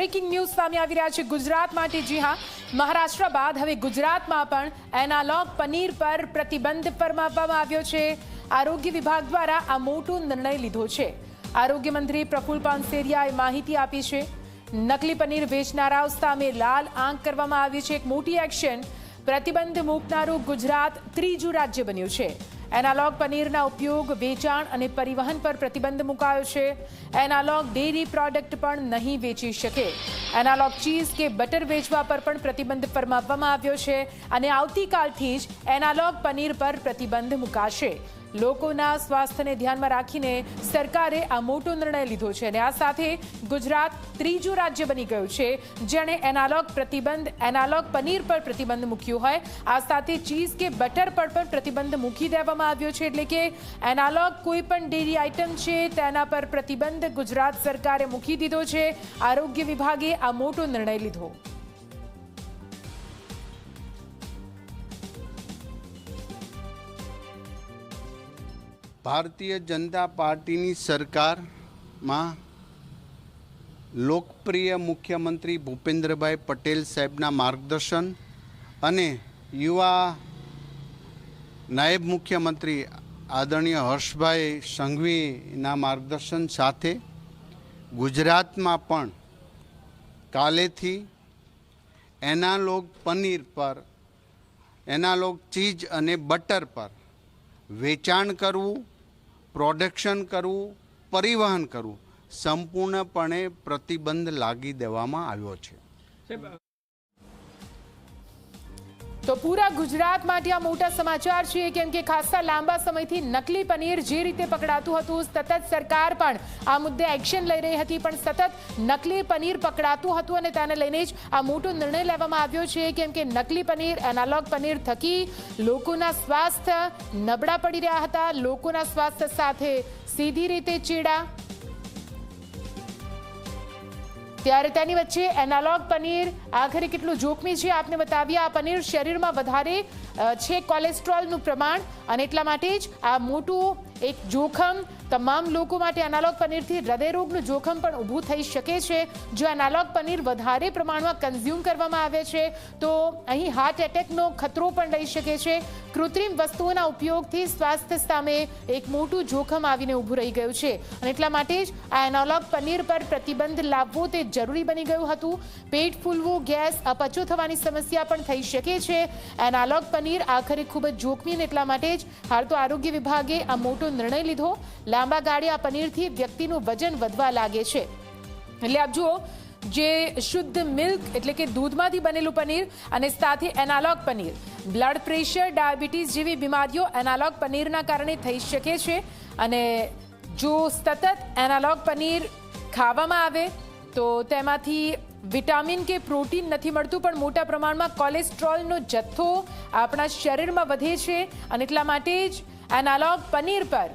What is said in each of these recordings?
Breaking news સામે આવી રહ્યા છે ગુજરાત માટે। જી હા, મહારાષ્ટ્ર બાદ હવે ગુજરાતમાં પણ એનાલોગ પનીર પર પ્રતિબંધ ફરમાવવામાં આવ્યો છે। આરોગ્ય વિભાગ દ્વારા આ મોટો નિર્ણય લીધો છે। આરોગ્ય મંત્રી પ્રફુલ પાનસેરિયાએ માહિતી આપી છે। નકલી પનીર વેચનારાઓ સામે લાલ આંખ કરવામાં આવી છે। એક મોટી એક્શન। પ્રતિબંધ મૂકનારું ગુજરાત ત્રીજું રાજ્ય બન્યું છે। એનાલોગ પનીરના ઉપયોગ, વેચાણ અને પરિવહન પર પ્રતિબંધ મુકાયો છે। એનાલોગ ડેરી પ્રોડક્ટ પણ નહીં વેચી શકે। એનાલોગ ચીઝ કે બટર વેચવા પર પણ પ્રતિબંધ ફરમાવવામાં આવ્યો છે અને આવતીકાલથી જ એનાલોગ પનીર પર પ્રતિબંધ મુકાશે। લોકોના સ્વાસ્થ્યને ધ્યાનમાં રાખીને સરકારે આ મોટો નિર્ણય લીધો છે અને આ સાથે ગુજરાત ત્રીજું રાજ્ય બની ગયું છે જેણે એનાલોગ પનીર પર પ્રતિબંધ મૂક્યું હોય। આ સાથે ચીઝ કે બટર પર પણ પ્રતિબંધ મૂકી દેવામાં આવ્યો છે, એટલે કે એનાલોગ કોઈ પણ ડેરી આઇટમ છે તેના પર પ્રતિબંધ ગુજરાત સરકારે મૂકી દીધો છે। આરોગ્ય વિભાગે આ મોટો નિર્ણય લીધો। ભારતીય જનતા પાર્ટીની સરકારમાં લોકપ્રિય મુખ્યમંત્રી ભૂપેન્દ્રભાઈ પટેલ સાહેબના માર્ગદર્શન અને યુવા નાયબ મુખ્યમંત્રી આદરણીય હર્ષભાઈ સંઘવીના માર્ગદર્શન સાથે ગુજરાતમાં પણ કાલેથી એનાલોગ પનીર પર, એનાલોગ ચીઝ અને બટર પર વેચાણ કરવું, પ્રોડક્શન કરવું, પરિવહન કરવું સંપૂર્ણપણે પ્રતિબંધ લાગી દેવામાં આવ્યો છે। તો પૂરા ગુજરાત માટે આ મોટા સમાચાર છે, કેમ કે ખાસા લાંબા સમયથી નકલી પનીર જે રીતે પકડાતું હતું, સતત સરકાર પણ આ મુદ્દે એક્શન લઈ રહી હતી, પણ સતત નકલી પનીર પકડાતું હતું અને તેને લઈને જ આ મોટો નિર્ણય લેવામાં આવ્યો છે, કેમ કે નકલી પનીર, એનાલોગ પનીર થકી લોકોના સ્વાસ્થ્ય નબળા પડી રહ્યા હતા, લોકોના સ્વાસ્થ્ય સાથે સીધી રીતે ચેડા। ત્યારે તેની વચ્ચે એનાલોગ પનીર આખરે કેટલું જોખમી છે આપને બતાવીએ। આ પનીર શરીરમાં વધારે છે કોલેસ્ટ્રોલનું પ્રમાણ અને એટલા માટે જ આ મોટું એક જોખમ તમામ લોકો માટે। એનાલોગ પનીરથી હૃદયરોગનું જોખમ પણ ઊભું થઈ શકે છે જો એનાલોગ પનીર વધારે પ્રમાણમાં કન્ઝ્યુમ કરવામાં આવે છે તો અહીં હાર્ટ એટેકનો ખતરો પણ રહી શકે છે। કૃત્રિમ વસ્તુઓના ઉપયોગથી સ્વાસ્થ્ય સામે એક મોટું જોખમ આવીને ઊભું રહી ગયું છે અને એટલા માટે જ આ એનાલોગ પનીર પર પ્રતિબંધ લાવવો તે જરૂરી બની ગયું હતું। પેટ ફૂલવું, ગેસ, અપચો થવાની સમસ્યા પણ થઈ શકે છે। એનાલોગ પનીર આખરે ખૂબ જ જોખમી અને એટલા માટે જ હાલ તો આરોગ્ય વિભાગે આ મોટો નિર્ણય લીધો। લાંબા ગાળે આ પનીરથી વ્યક્તિનું વજન વધવા લાગે છે। એટલે આપ જુઓ, જે શુદ્ધ મિલ્ક એટલે કે દૂધમાંથી બનેલું પનીર અને સાથે analogue paneer, blood pressure, diabetes જેવી બીમારીઓ એનાલોગ પનીરના કારણે થઈ શકે છે અને જો સતત એનાલોગ પનીર ખાવામાં આવે તો તેમાંથી વિટામિન કે પ્રોટીન નથી મળતું, પણ મોટા પ્રમાણમાં કોલેસ્ટ્રોલનો જથ્થો આપણા શરીરમાં વધે છે અને એટલા માટે જ એનાલોગ પનીર પર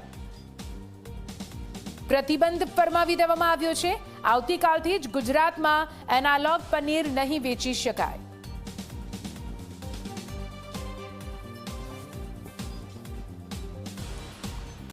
પ્રતિબંધ ફરમાવી દેવામાં આવ્યો છે। આવતીકાલથી જ ગુજરાતમાં એનાલોગ પનીર નહીં વેચી શકાય।